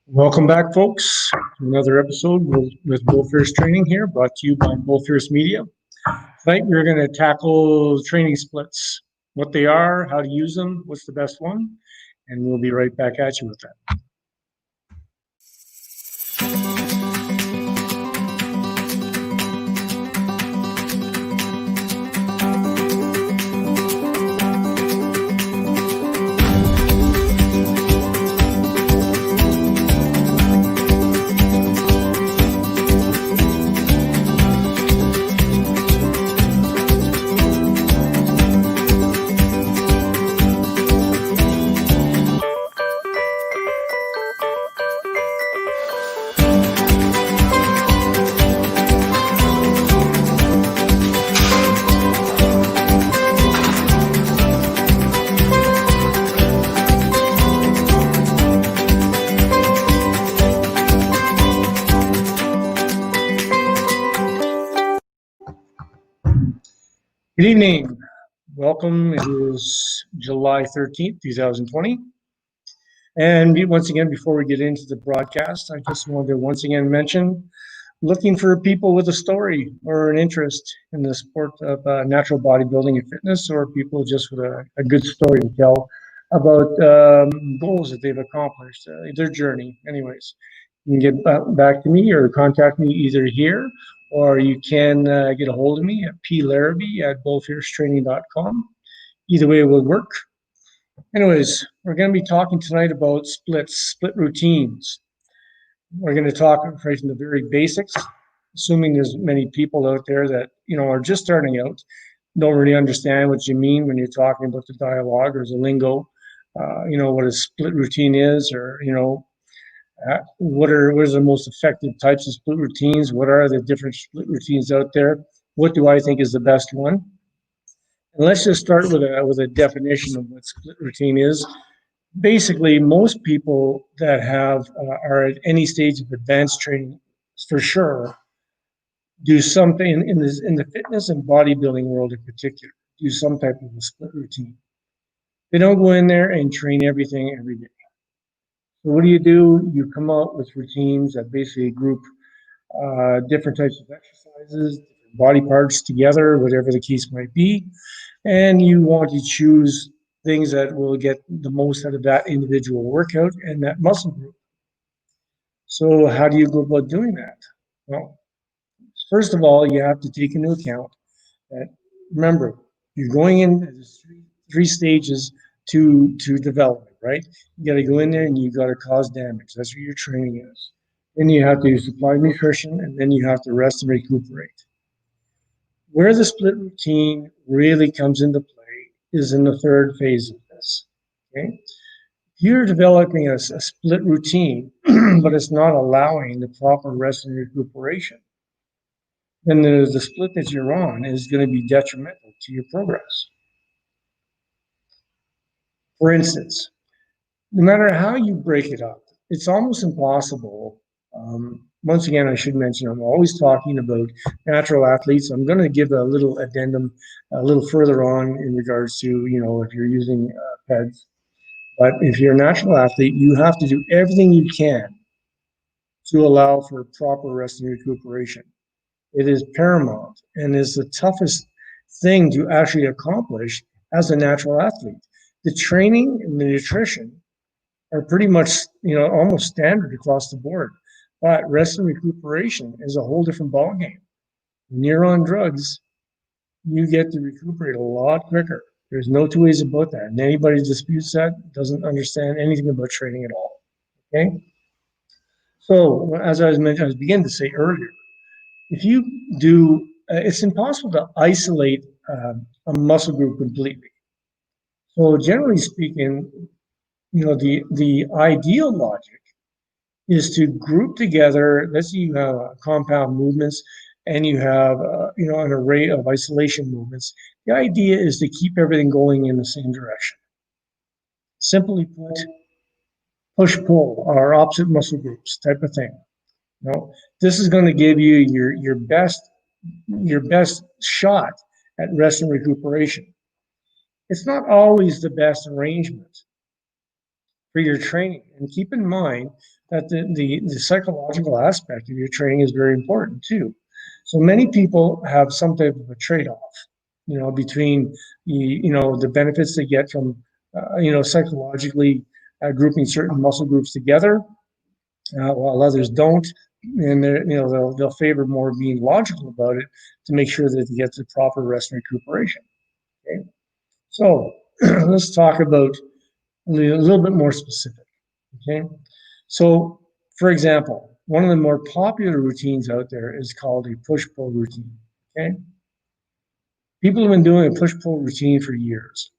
Welcome back, folks, to another episode with Bullfierce Training here, brought to you by Bullfierce Media. Tonight, we're going to tackle training splits, what they are, how to use them, what's the best one, and we'll be right back at you with that. Good evening. Welcome. It is July 13th, 2020. And once again, before we get into the broadcast, I just wanted to once again mention looking for people with a story or an interest in the sport of natural bodybuilding and fitness, or people just with a good story to tell about goals that they've accomplished, their journey. Anyways, you can get back to me or contact me either here, or you can get a hold of me at plarrabee@bullfiercetraining.com. Either way will work. Anyways, we're going to be talking tonight about split routines. We're going to talk right from the very basics, assuming there's many people out there that, are just starting out, don't really understand what you mean when you're talking about the dialogue or the lingo, what a split routine is, or, what are the most effective types of split routines? What are the different split routines out there? What do I think is the best one? And let's just start with a definition of what split routine is. Basically, most people that are at any stage of advanced training, for sure, do something in the fitness and bodybuilding world in particular, do some type of a split routine. They don't go in there and train everything every day. So what do? You come out with routines that basically group different types of exercises, different body parts together, whatever the case might be, and you want to choose things that will get the most out of that individual workout and that muscle group. So how do you go about doing that? Well, first of all, you have to take into account that, remember, you're going in three stages to development, right? You got to go in there and you got to cause damage. That's what your training is. Then you have to supply nutrition, and then you have to rest and recuperate. Where the split routine really comes into play is in the third phase of this. Okay, you're developing a split routine, but it's not allowing the proper rest and recuperation, then the split that you're on is going to be detrimental to your progress. For instance, no matter how you break it up, it's almost impossible. Once again, I should mention, I'm always talking about natural athletes. I'm going to give a little addendum a little further on in regards to, if you're using PEDs. But if you're a natural athlete, you have to do everything you can to allow for proper rest and recuperation. It is paramount and is the toughest thing to actually accomplish as a natural athlete. The training and the nutrition are pretty much, almost standard across the board. But rest and recuperation is a whole different ballgame. When you're on drugs, you get to recuperate a lot quicker. There's no two ways about that. And anybody disputes that doesn't understand anything about training at all. Okay? So, as I was beginning to say earlier, if you do, it's impossible to isolate a muscle group completely. So, generally speaking, the ideal logic is to group together. Let's say you have compound movements and you have an array of isolation movements. The idea is to keep everything going in the same direction. Simply put, push-pull or opposite muscle groups type of thing. This is going to give you your best shot at rest and recuperation. It's not always the best arrangement. for your training. And keep in mind that the psychological aspect of your training is very important too. So many people have some type of a trade-off, between the benefits they get from, psychologically grouping certain muscle groups together, while others don't, and they'll favor more being logical about it to make sure that they get the proper rest and recuperation. Okay, so let's talk about a little bit more specific. Okay, so for example, one of the more popular routines out there is called a push-pull routine. Okay, people have been doing a push-pull routine for years.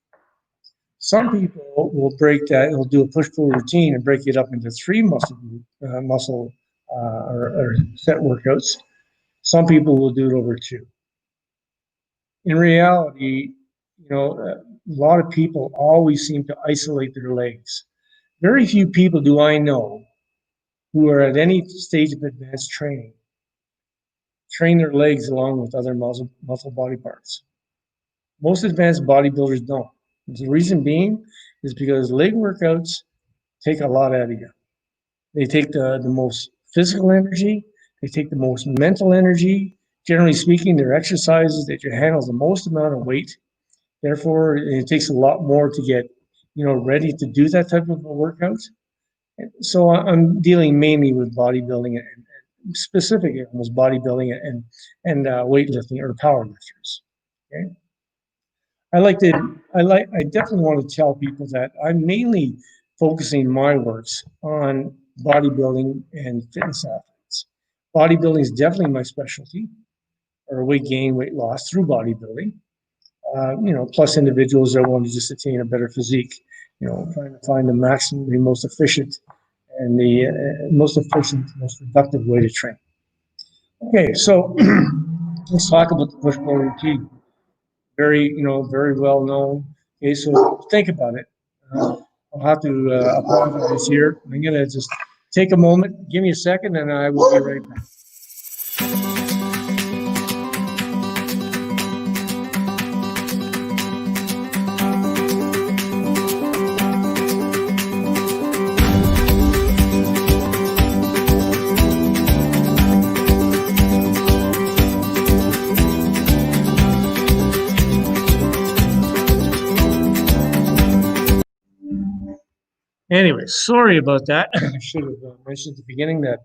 Some people will break that, they'll do a push-pull routine and break it up into 3 muscle or set workouts. Some people will do it over 2. In reality, a lot of people always seem to isolate their legs. Very few people do I know who are at any stage of advanced training train their legs along with other muscle body parts. Most advanced bodybuilders don't. The reason being is because leg workouts take a lot out of you. They take the most physical energy, they take the most mental energy. Generally speaking, they're exercises that you handle the most amount of weight. Therefore, it takes a lot more to get, ready to do that type of a workout. So I'm dealing mainly with bodybuilding and specifically almost bodybuilding and weightlifting or powerlifters. Okay. I definitely want to tell people that I'm mainly focusing my works on bodybuilding and fitness athletes. Bodybuilding is definitely my specialty, or weight gain, weight loss through bodybuilding. Plus individuals that want to just attain a better physique, trying to find the maximum, the most efficient, and the most productive way to train. Okay, so let's talk about the push-pull routine. Very well known. Okay, so think about it. I'll have to apologize here. I'm gonna just take a moment. Give me a second, and I will be right back. Anyway, sorry about that. I should have mentioned at the beginning that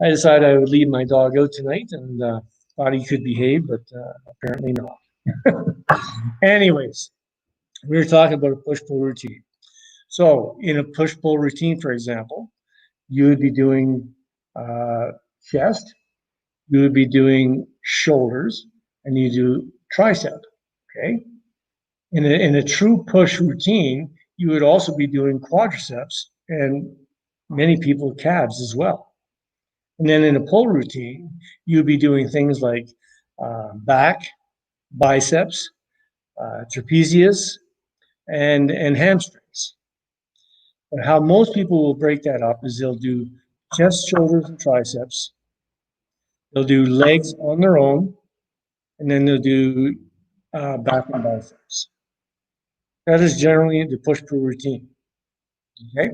I decided I would leave my dog out tonight and thought he could behave, but apparently not. Anyways, we were talking about a push-pull routine. So in a push-pull routine, for example, you would be doing chest, you would be doing shoulders, and you do tricep, okay? In a true push routine, you would also be doing quadriceps and many people calves as well. And then in a pull routine, you'd be doing things like back, biceps, trapezius, and hamstrings. But how most people will break that up is they'll do chest, shoulders, and triceps. They'll do legs on their own, and then they'll do back and biceps. That is generally the push-pull routine. Okay.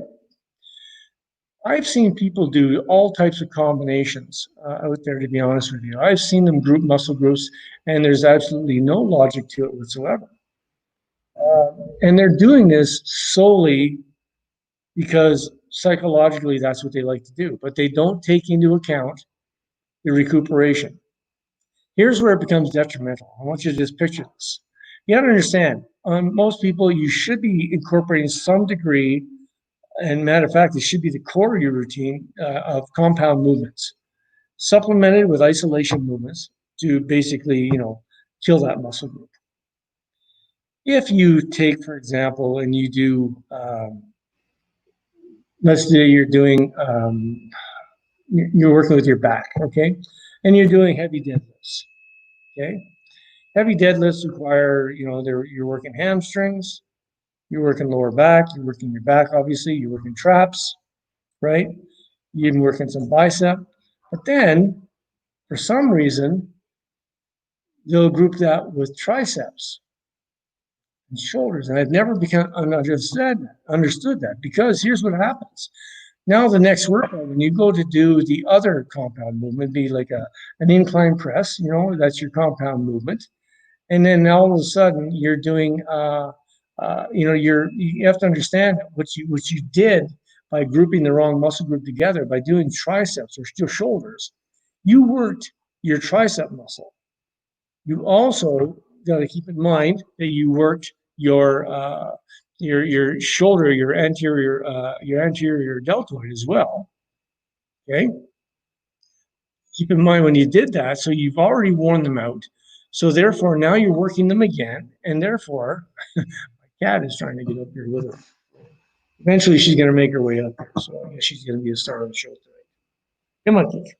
I've seen people do all types of combinations out there, to be honest with you. I've seen them group muscle groups, and there's absolutely no logic to it whatsoever. And they're doing this solely because psychologically that's what they like to do, but they don't take into account the recuperation. Here's where it becomes detrimental. I want you to just picture this. You got to understand, on most people, you should be incorporating some degree, and matter of fact, it should be the core of your routine of compound movements, supplemented with isolation movements to basically, kill that muscle group. If you take, for example, and you do, let's say you're doing, you're working with your back, okay? And you're doing heavy deadlifts, okay? Heavy deadlifts require, you're working hamstrings, you're working lower back, you're working your back, obviously, you're working traps, right? You're even working some bicep. But then, for some reason, they'll group that with triceps. and shoulders. And I've never become understood that, because here's what happens. Now the next workout, when you go to do the other compound movement, be like an incline press, that's your compound movement. And then all of a sudden you're doing, you have to understand what you did by grouping the wrong muscle group together, by doing triceps or still shoulders. You worked your tricep muscle. You also got to keep in mind that you worked your shoulder, your anterior deltoid as well. Okay. Keep in mind when you did that, so you've already worn them out. So therefore, now you're working them again, and therefore, my cat is trying to get up here with her. Eventually, she's going to make her way up here, so I guess she's going to be a star of the show today. Come on, Kiki.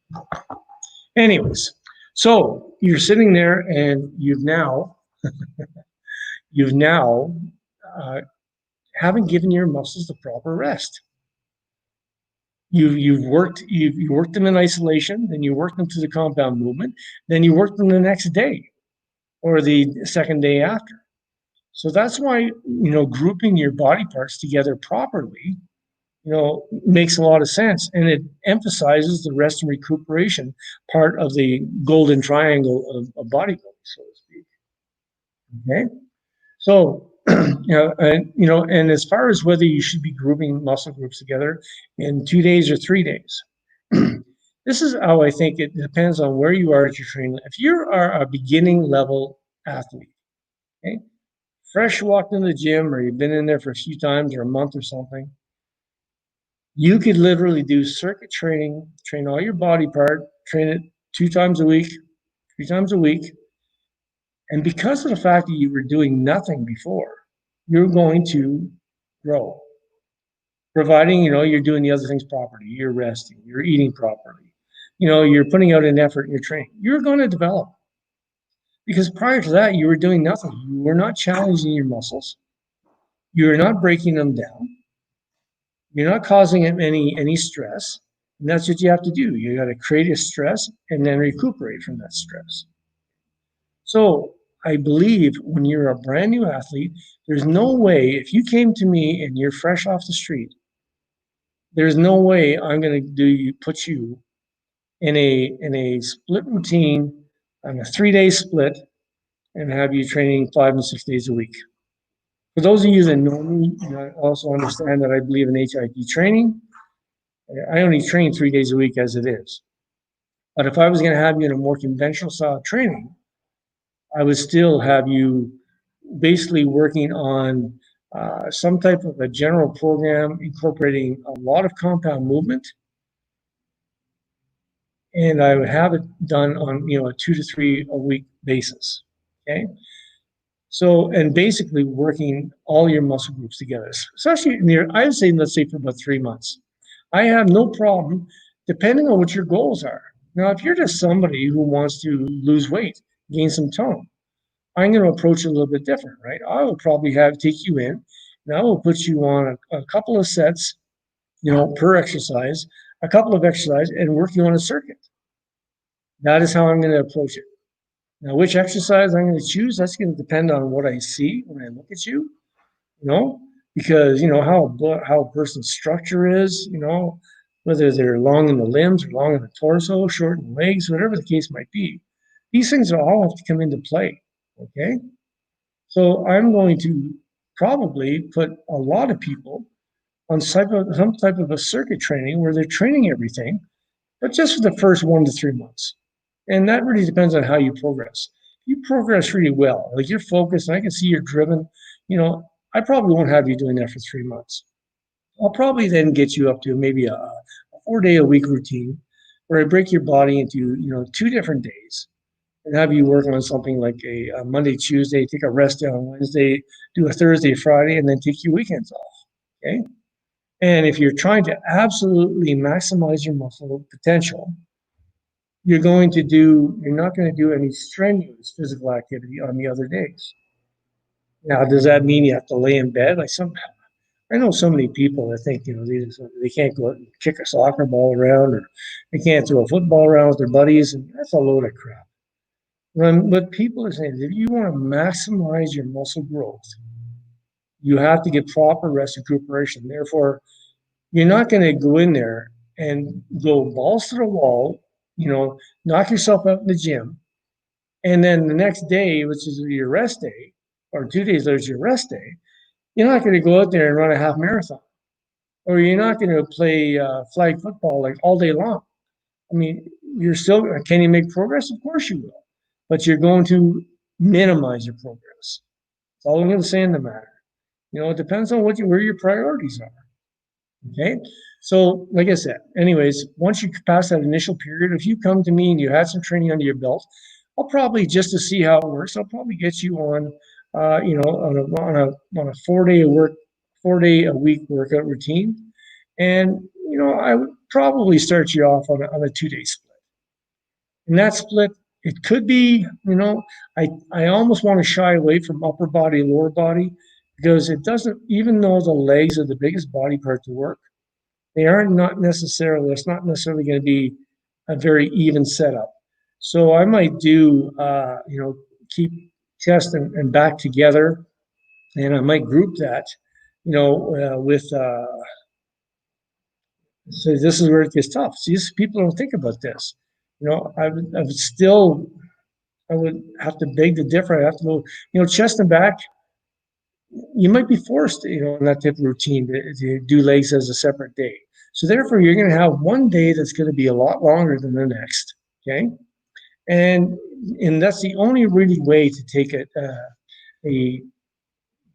Anyways, so you're sitting there, and you've now haven't given your muscles the proper rest. You worked them in isolation, then you worked them to the compound movement, then you worked them the next day or the second day after. So that's why, grouping your body parts together properly, makes a lot of sense, and it emphasizes the rest and recuperation part of the golden triangle of bodybuilding, so to speak. Okay, so and as far as whether you should be grouping muscle groups together in 2 days or 3 days, this is how I think it depends on where you are at your training. If you are a beginning level athlete, okay, fresh walked in the gym, or you've been in there for a few times or a month or something, you could literally do circuit training, train all your body part, train it 2 times a week, 3 times a week. And because of the fact that you were doing nothing before, you're going to grow. Providing, you're doing the other things properly, you're resting, you're eating properly, you're putting out an effort in your training, you're going to develop. Because prior to that, you were doing nothing. You were not challenging your muscles. You're not breaking them down. You're not causing them any stress. And that's what you have to do. You got to create a stress and then recuperate from that stress. So I believe when you're a brand new athlete, there's no way, if you came to me and you're fresh off the street, there's no way I'm going to put you in a split routine on a 3-day split and have you training 5 and 6 days a week. For those of you that know me, also understand that I believe in HIIT training. I only train 3 days a week as it is. But if I was going to have you in a more conventional style training, I would still have you basically working on some type of a general program incorporating a lot of compound movement. And I would have it done on, a 2 to 3 a week basis. Okay. So, and basically working all your muscle groups together, especially I would say, let's say for about 3 months. I have no problem, depending on what your goals are. Now, if you're just somebody who wants to lose weight, gain some tone, I'm going to approach it a little bit different, right? I will probably take you in, and I will put you on a couple of sets, per exercise, a couple of exercises, and work you on a circuit. That is how I'm going to approach it. Now, which exercise I'm going to choose, that's going to depend on what I see when I look at you, because, how a person's structure is, whether they're long in the limbs or long in the torso, short in the legs, whatever the case might be. These things all have to come into play, okay? So I'm going to probably put a lot of people on some type of a circuit training where they're training everything, but just for the first 1 to 3 months. And that really depends on how you progress. You progress really well, like you're focused, and I can see you're driven. I probably won't have you doing that for 3 months. I'll probably then get you up to maybe a 4-day-a-week routine where I break your body into 2 different days and have you work on something like a Monday, Tuesday, take a rest day on Wednesday, do a Thursday, Friday, and then take your weekends off. Okay. And if you're trying to absolutely maximize your muscle potential, you're not going to do any strenuous physical activity on the other days. Now, does that mean you have to lay in bed? I know so many people that think, they can't go out and kick a soccer ball around, or they can't throw a football around with their buddies, and that's a load of crap. What people are saying is, if you want to maximize your muscle growth, You have to get proper rest and recuperation. Therefore, you're not going to go in there and go balls to the wall, knock yourself out in the gym. And then the next day, which is your rest day, or 2 days later is your rest day, you're not going to go out there and run a half marathon, or you're not going to play flag football like all day long. I mean, you're still, can you make progress? Of course you will, but you're going to minimize your progress. That's all I'm going to say in the matter. It depends on where your priorities are. Okay. So, like I said, anyways, once you pass that initial period, if you come to me and you had some training under your belt, I'll probably, just to see how it works, I'll probably get you on, on a 4 day a week workout routine, and I would probably start you off on a 2 day split. And that split, it could be, I almost want to shy away from upper body, lower body, because it doesn't, even though the legs are the biggest body part to work, they aren't not necessarily, it's not necessarily going to be a very even setup. So I might do, keep chest and back together, and I might group that, with, so this is where it gets tough. See, people don't think about this. I would have to beg to differ. I have to go, chest and back. You might be forced, in that type of routine to do legs as a separate day. So therefore, you're going to have one day that's going to be a lot longer than the next. Okay, and that's the only really way to take a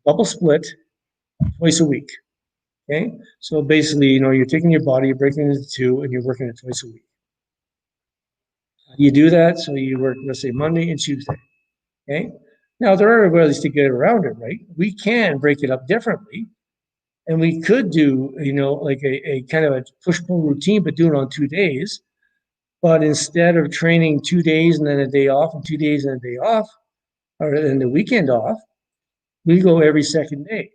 double split twice a week. Okay, so basically, you're taking your body, you're breaking it into two, and you're working it twice a week. You do that, so you work, let's say, Monday and Tuesday. Okay. Now, there are ways to get around it, right? We can break it up differently. And we could do, like a kind of a push-pull routine, but do it on 2 days. But instead of training 2 days and then a day off, and 2 days and a day off, or then the weekend off, we go every second day.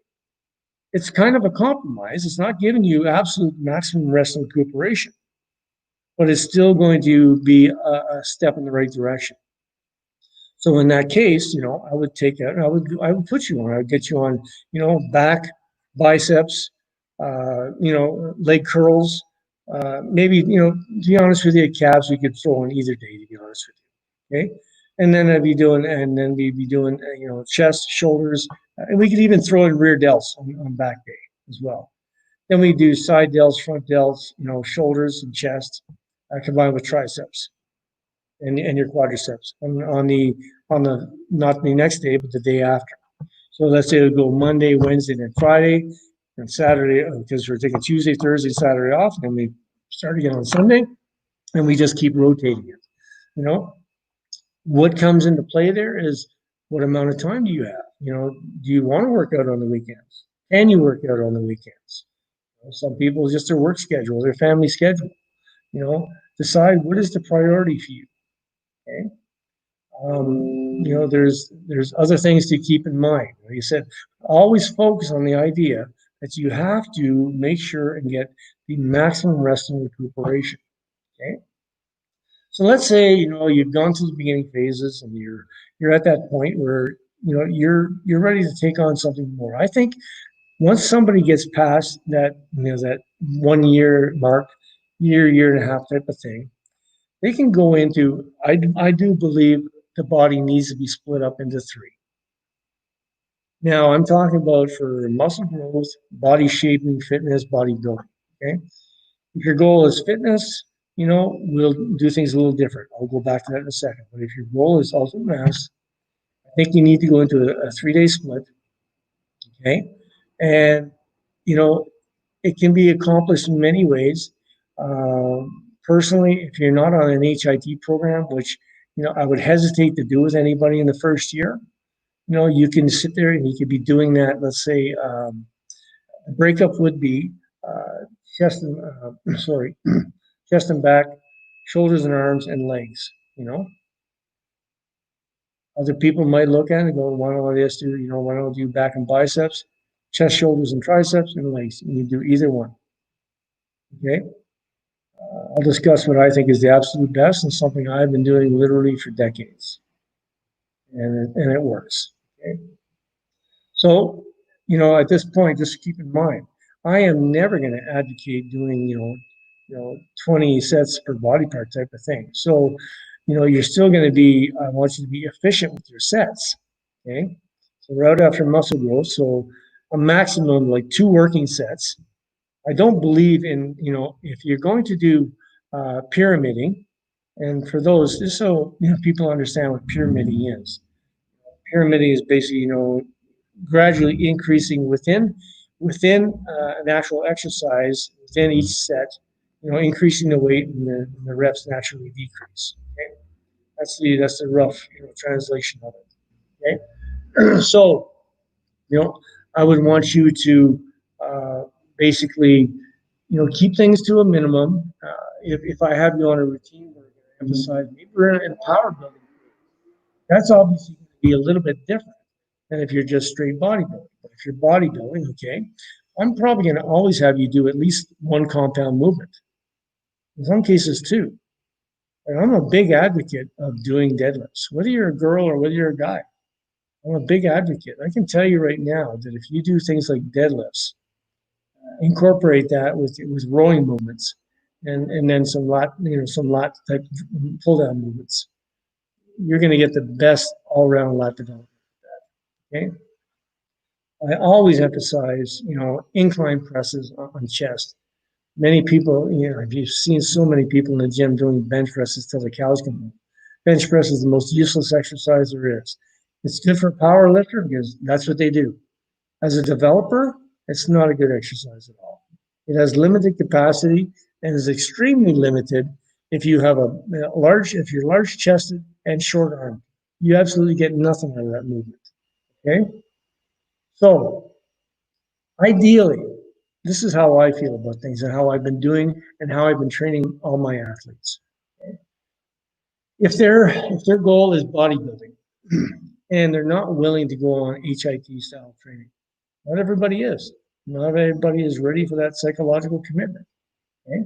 It's kind of a compromise. It's not giving you absolute maximum rest and recuperation, but it's still going to be a step in the right direction. So in that case, I would take that, and I would put you on. I would get you on, back, biceps, leg curls. Maybe, to be honest with you, calves we could throw on either day, to be honest with you. Okay. And then we'd be doing, chest, shoulders, and we could even throw in rear delts on back day as well. Then we do side delts, front delts, shoulders and chest, combined with triceps and your quadriceps on the not the next day, but the day after. So let's say we go Monday, Wednesday, and Friday, and Saturday, because we're taking Tuesday, Thursday, Saturday off, and we start again on Sunday, and we just keep rotating it. What comes into play there is, what amount of time do you have? Do you want to work out on the weekends? Can you work out on the weekends? Some people, just their work schedule, their family schedule. Decide what is the priority for you. Okay. There's other things to keep in mind. Like you said, always focus on the idea that you have to make sure and get the maximum rest and recuperation. Okay. So let's say you've gone through the beginning phases and you're at that point where you're ready to take on something more. I think once somebody gets past that that 1 year mark, year and a half type of thing, they can go into, I do believe the body needs to be split up into 3. Now, I'm talking about for muscle growth, body shaping, fitness, bodybuilding. Okay. If your goal is fitness, we'll do things a little different. I'll go back to that in a second. But if your goal is ultimate mass, I think you need to go into a 3-day split. Okay. And, it can be accomplished in many ways. Personally, if you're not on an HIIT program, which, I would hesitate to do with anybody in the first year, you can sit there and you could be doing that. Let's say the breakup would be chest and back, shoulders and arms and legs. Other people might look at it and go, why don't I do back and biceps, chest, shoulders, and triceps, and legs? And you do either one. Okay. I'll discuss what I think is the absolute best and something I've been doing literally for decades. And it works. Okay. So, at this point, just keep in mind, I am never going to advocate doing, 20 sets per body part type of thing. So, you're still going to be, I want you to be efficient with your sets. Okay. So route after muscle growth. So a maximum like 2 working sets. I don't believe in, if you're going to do pyramiding, and for those, just so people understand what pyramiding is. Pyramiding is basically, gradually increasing within an actual exercise within each set, increasing the weight and the reps naturally decrease. Okay, that's the rough translation of it. Okay, so I would want you to basically keep things to a minimum. If I have you on a routine, we're going to emphasize maybe we're in power building. That's obviously going to be a little bit different than if you're just straight bodybuilding. But if you're bodybuilding, okay, I'm probably going to always have you do at least 1 compound movement. In some cases, 2. And I'm a big advocate of doing deadlifts, whether you're a girl or whether you're a guy. I'm a big advocate. I can tell you right now that if you do things like deadlifts, incorporate that with rowing movements, and then some lat type pull down movements, you're going to get the best all around lat development. Okay. I always emphasize, incline presses on chest. Many people, you've seen so many people in the gym doing bench presses till the cows come home. Bench press is the most useless exercise there is. It's good for a power lifter because that's what they do. As a developer, it's not a good exercise at all. It has limited capacity and is extremely limited if you have if you're large chested and short armed. You absolutely get nothing out of that movement. Okay? So, ideally, this is how I feel about things and how I've been doing and how I've been training all my athletes. Okay? If their goal is bodybuilding and they're not willing to go on HIT style training, not everybody is. Not everybody is ready for that psychological commitment. Okay?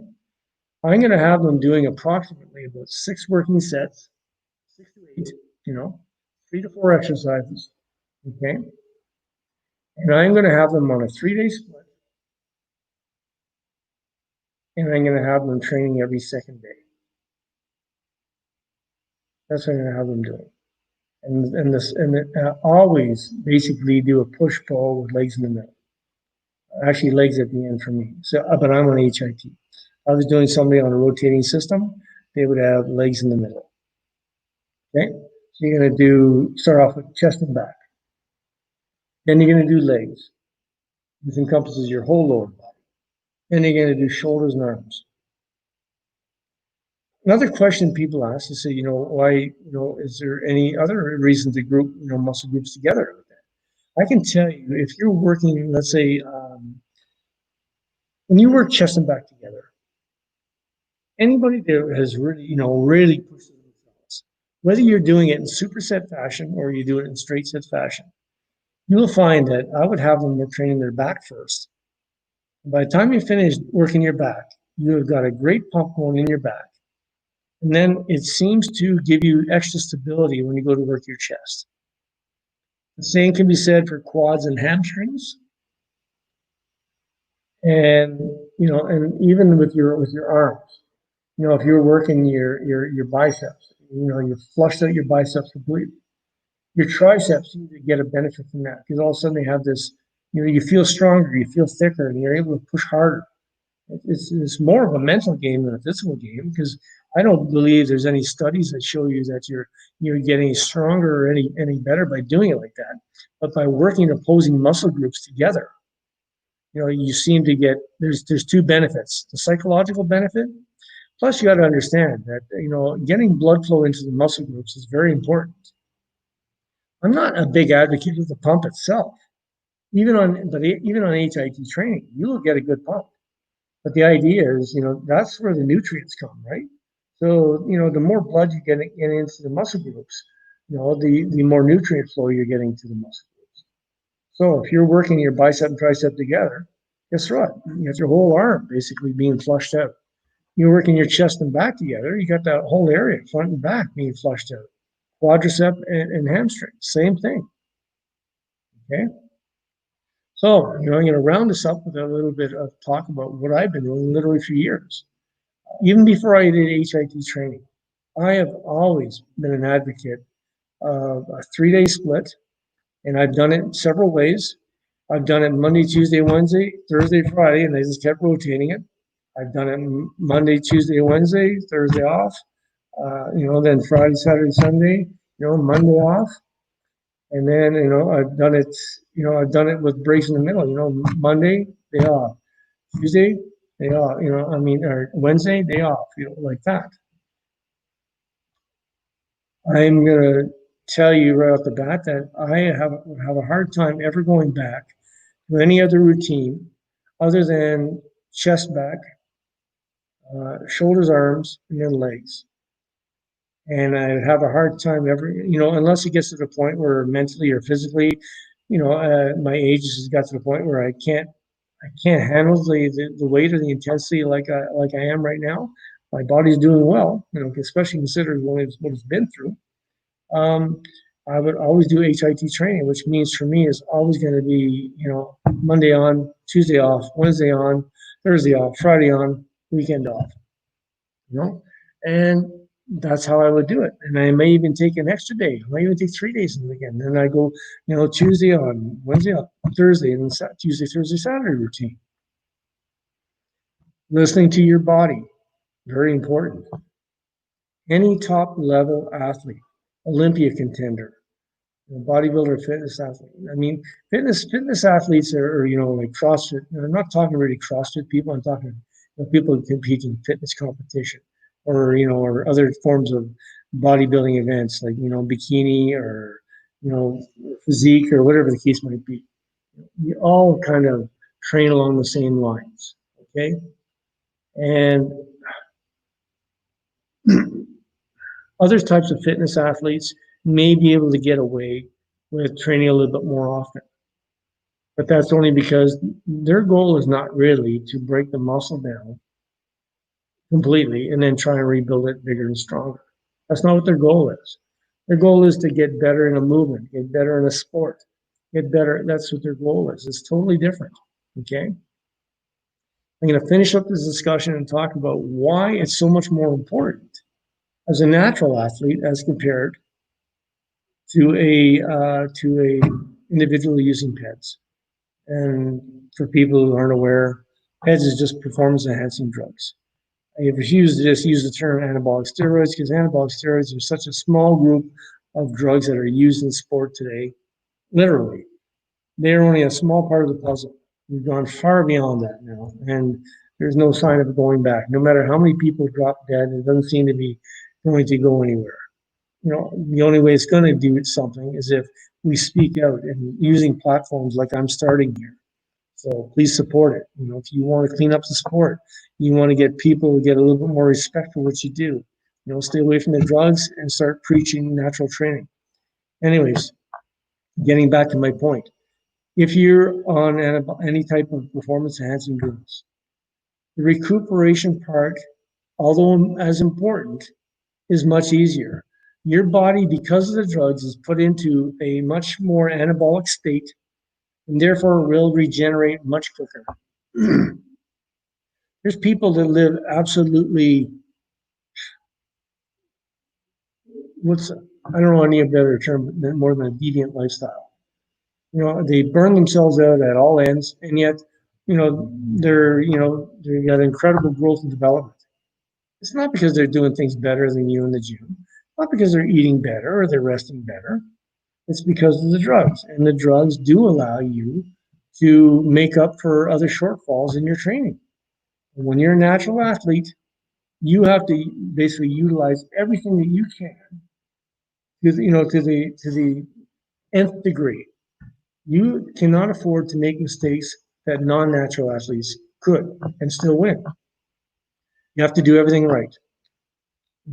I'm going to have them doing approximately about 6 working sets, 6 to 8, 3 to 4 exercises. Okay? And I'm going to have them on a 3-day split. And I'm going to have them training every second day. That's what I'm going to have them doing. And always basically do a push-pull with legs in the middle. Actually, legs at the end for me. So, but I'm on HIT. I was doing somebody on a rotating system, they would have legs in the middle. Okay? So you're going to start off with chest and back. Then you're going to do legs. This encompasses your whole lower body. Then you're going to do shoulders and arms. Another question people ask is, say, why, is there any other reason to group, muscle groups together? I can tell you, if you're working, let's say, when you work chest and back together, anybody that has really, really pushed themselves, whether you're doing it in superset fashion or you do it in straight set fashion, you'll find that I would have them training their back first. And by the time you finish working your back, you have got a great pump going in your back. And then it seems to give you extra stability when you go to work your chest. The same can be said for quads and hamstrings. And, and even with your arms. If you're working your biceps, you flushed out your biceps completely. Your triceps seem to get a benefit from that because all of a sudden they have this, you feel stronger, you feel thicker, and you're able to push harder. It's more of a mental game than a physical game because I don't believe there's any studies that show you that you're getting stronger or any better by doing it like that. But by working opposing muscle groups together, you seem to get there's 2 benefits: the psychological benefit. Plus, you got to understand that getting blood flow into the muscle groups is very important. I'm not a big advocate of the pump itself. Even on HIT training, you will get a good pump. But the idea is, that's where the nutrients come, right? So, the more blood you get into the muscle groups, the more nutrient flow you're getting to the muscle groups. So if you're working your bicep and tricep together, guess what? You got your whole arm basically being flushed out. You're working your chest and back together, you got that whole area, front and back, being flushed out. Quadricep and hamstring, same thing. Okay? So, I'm going to round this up with a little bit of talk about what I've been doing literally for years. Even before I did HIT training, I have always been an advocate of a 3-day split, and I've done it several ways. I've done it Monday, Tuesday, Wednesday, Thursday, Friday, and I just kept rotating it. I've done it Monday, Tuesday, Wednesday, Thursday off, then Friday, Saturday, Sunday, Monday off. And then, I've done it with breaks in the middle, Monday, day off, Tuesday, day off, or Wednesday, day off, like that. I'm going to tell you right off the bat that I have a hard time ever going back to any other routine other than chest back, shoulders, arms, and then legs. And I have a hard time ever, unless it gets to the point where mentally or physically, my age has got to the point where I can't handle the weight or the intensity like I am right now. My body's doing well, especially considering what it's been through. I would always do HIT training, which means for me is always going to be, Monday on, Tuesday off, Wednesday on, Thursday off, Friday on, weekend off, and that's how I would do it. And I may even take an extra day. I might even take 3 days in the weekend. And I go, Tuesday on, Wednesday on, Thursday, and then Tuesday, Thursday, Saturday routine. Listening to your body, very important. Any top level athlete, Olympia contender, bodybuilder, fitness athlete. I mean, fitness athletes are like CrossFit. I'm not talking really CrossFit people. I'm talking people who compete in fitness competition, or other forms of bodybuilding events like bikini or physique or whatever the case might be. You all kind of train along the same lines, okay? And other types of fitness athletes may be able to get away with training a little bit more often. But that's only because their goal is not really to break the muscle down completely and then try and rebuild it bigger and stronger. That's not what their goal is. Their goal is to get better in a movement, get better in a sport, get better. That's what their goal is. It's totally different, okay? I'm going to finish up this discussion and talk about why it's so much more important as a natural athlete as compared to a individual using PEDs. And for people who aren't aware, PEDs is just performance enhancing drugs. I refuse to just use the term anabolic steroids because anabolic steroids are such a small group of drugs that are used in sport today. Literally, they're only a small part of the puzzle. We've gone far beyond that now, and there's no sign of going back. No matter how many people drop dead, it doesn't seem to be going to go anywhere. The only way it's going to do something is if we speak out and using platforms like I'm starting here. So please support it. If you want to clean up the sport, you want to get people to get a little bit more respect for what you do. Stay away from the drugs and start preaching natural training. Anyways, getting back to my point. If you're on any type of performance enhancing drugs, the recuperation part, although as important, is much easier. Your body, because of the drugs, is put into a much more anabolic state and therefore will regenerate much quicker. There's people that live absolutely, I don't know any better term more than a deviant lifestyle. They burn themselves out at all ends, and yet, they got incredible growth and development. It's not because they're doing things better than you in the gym, not because they're eating better or they're resting better. It's because of the drugs, and the drugs do allow you to make up for other shortfalls in your training. And when you're a natural athlete, you have to basically utilize everything that you can to the nth degree. You cannot afford to make mistakes that non-natural athletes could and still win. You have to do everything right.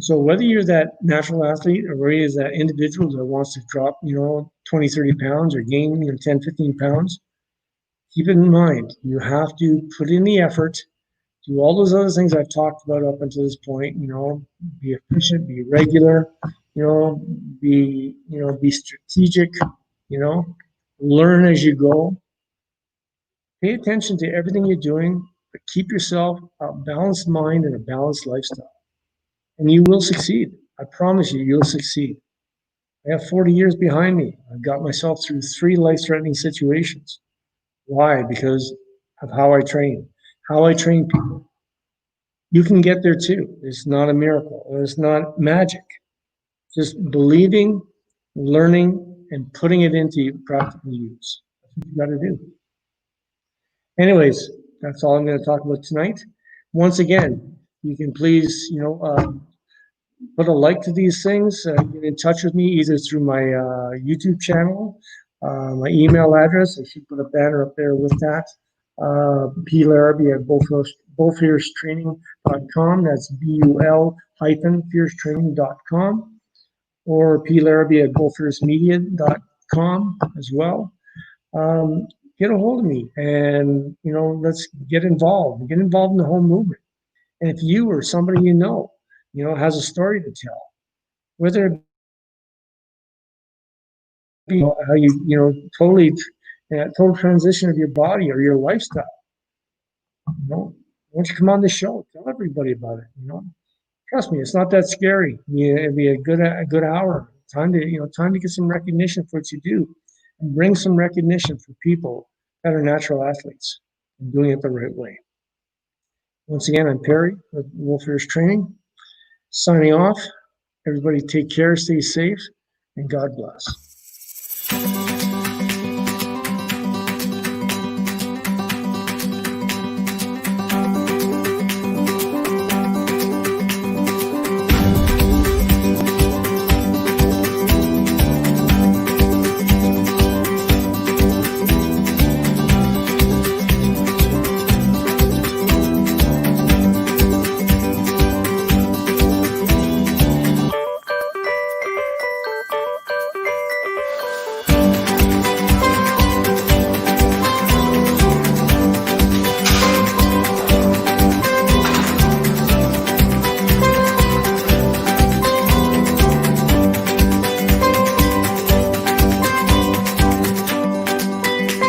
So whether you're that natural athlete or whether you're that individual that wants to drop, 20, 30 pounds or gain, 10, 15 pounds, keep it in mind, you have to put in the effort, do all those other things I've talked about up until this point, be efficient, be regular, be strategic, learn as you go. Pay attention to everything you're doing, but keep yourself a balanced mind and a balanced lifestyle. And you will succeed. I promise you, you'll succeed. I have 40 years behind me. I've got myself through 3 life-threatening situations. Why? Because of how I train people. You can get there too. It's not a miracle. It's not magic. Just believing, learning, and putting it into practical use. That's what you got to do. Anyways, that's all I'm going to talk about tonight. Once again, you can please, put a like to these things. Get in touch with me either through my YouTube channel, my email address. I should put a banner up there with that. P. Larrabee at bullfiercetraining.com. That's BUL-fiercetraining.com. Or P. Larrabee at bullfiercemedia.com as well. Get a hold of me and, let's get involved. Get involved in the whole movement. And if you or somebody has a story to tell, whether it be how total transition of your body or your lifestyle, why don't you come on the show? Tell everybody about it. Trust me, it's not that scary. It'd be a good hour. Time to get some recognition for what you do, and bring some recognition for people that are natural athletes and doing it the right way. Once again, I'm Perry with Bull Fierce Training, signing off. Everybody take care, stay safe, and God bless.